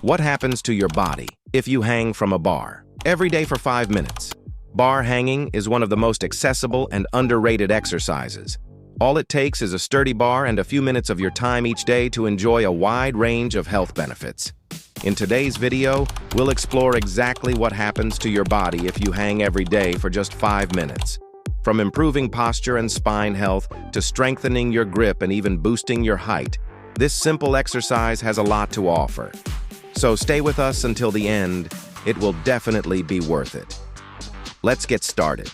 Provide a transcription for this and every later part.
What happens to your body if you hang from a bar every day for 5 minutes? Bar hanging is one of the most accessible and underrated exercises. All it takes is a sturdy bar and a few minutes of your time each day to enjoy a wide range of health benefits. In today's video, we'll explore exactly what happens to your body if you hang every day for just 5 minutes. From improving posture and spine health to strengthening your grip and even boosting your height, this simple exercise has a lot to offer. So stay with us until the end. It will definitely be worth it. Let's get started.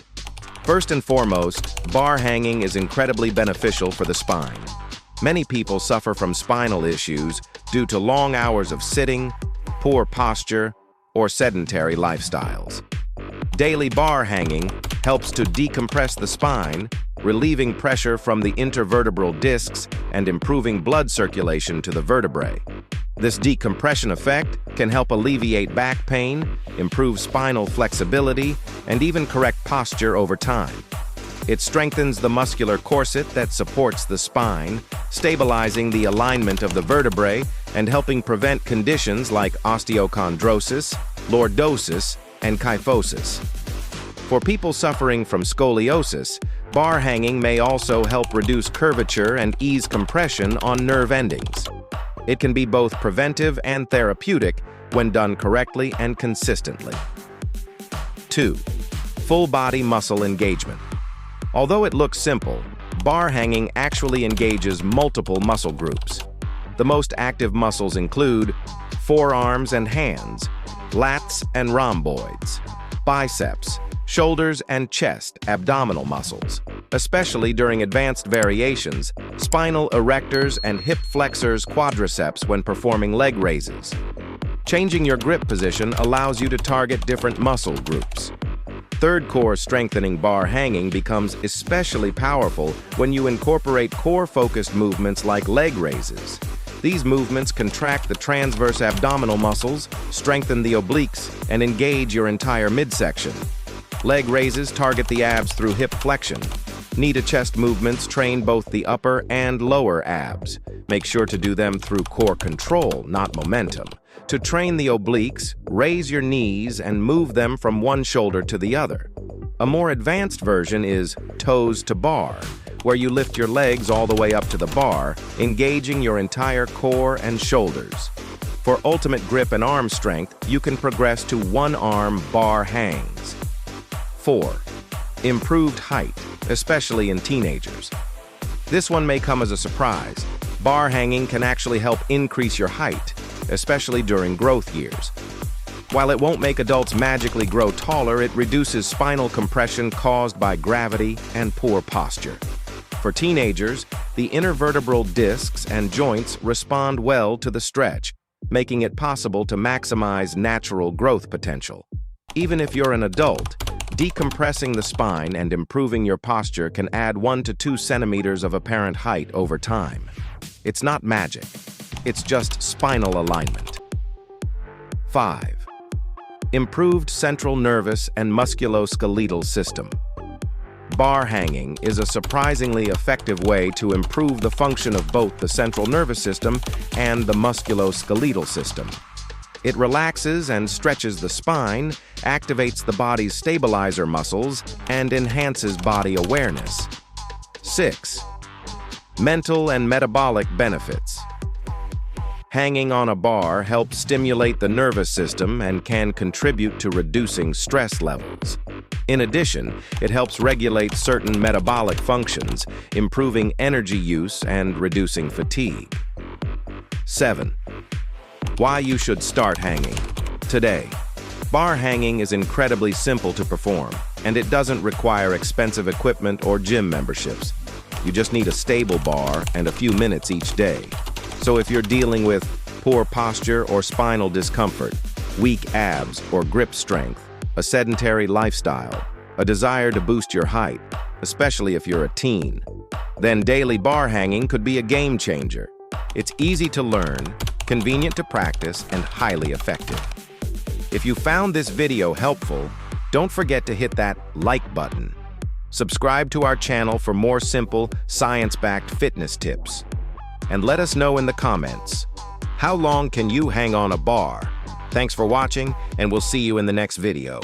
First and foremost, bar hanging is incredibly beneficial for the spine. Many people suffer from spinal issues due to long hours of sitting, poor posture, or sedentary lifestyles. Daily bar hanging helps to decompress the spine, relieving pressure from the intervertebral discs and improving blood circulation to the vertebrae. This decompression effect can help alleviate back pain, improve spinal flexibility, and even correct posture over time. It strengthens the muscular corset that supports the spine, stabilizing the alignment of the vertebrae and helping prevent conditions like osteochondrosis, lordosis, and kyphosis. For people suffering from scoliosis, bar hanging may also help reduce curvature and ease compression on nerve endings. It can be both preventive and therapeutic when done correctly and consistently. 2. Full body muscle engagement. Although it looks simple, bar hanging actually engages multiple muscle groups. The most active muscles include forearms and hands, lats and rhomboids, biceps, shoulders and chest, abdominal muscles. Especially during advanced variations, spinal erectors and hip flexors quadriceps when performing leg raises. Changing your grip position allows you to target different muscle groups. Third core strengthening bar hanging becomes especially powerful when you incorporate core-focused movements like leg raises. These movements contract the transverse abdominal muscles, strengthen the obliques, and engage your entire midsection. Leg raises target the abs through hip flexion. Knee to chest movements train both the upper and lower abs. Make sure to do them through core control, not momentum. To train the obliques, raise your knees and move them from one shoulder to the other. A more advanced version is toes to bar, where you lift your legs all the way up to the bar, engaging your entire core and shoulders. For ultimate grip and arm strength, you can progress to one-arm bar hangs. 4. Improved height, especially in teenagers. This one may come as a surprise. Bar hanging can actually help increase your height, especially during growth years. While it won't make adults magically grow taller, it reduces spinal compression caused by gravity and poor posture. For teenagers, the intervertebral discs and joints respond well to the stretch, making it possible to maximize natural growth potential. Even if you're an adult, decompressing the spine and improving your posture can add 1 to 2 centimeters of apparent height over time. It's not magic. It's just spinal alignment. 5. Improved central nervous and musculoskeletal system. Bar hanging is a surprisingly effective way to improve the function of both the central nervous system and the musculoskeletal system. It relaxes and stretches the spine, activates the body's stabilizer muscles, and enhances body awareness. 6. Mental and metabolic benefits. Hanging on a bar helps stimulate the nervous system and can contribute to reducing stress levels. In addition, it helps regulate certain metabolic functions, improving energy use and reducing fatigue. 7. Why you should start hanging. Today, bar hanging is incredibly simple to perform, and it doesn't require expensive equipment or gym memberships. You just need a stable bar and a few minutes each day. So if you're dealing with poor posture or spinal discomfort, weak abs or grip strength, a sedentary lifestyle, a desire to boost your height, especially if you're a teen, then daily bar hanging could be a game changer. It's easy to learn, convenient to practice, and highly effective. If you found this video helpful, don't forget to hit that like button. Subscribe to our channel for more simple, science-backed fitness tips. And let us know in the comments, How long can you hang on a bar? Thanks for watching, and we'll see you in the next video.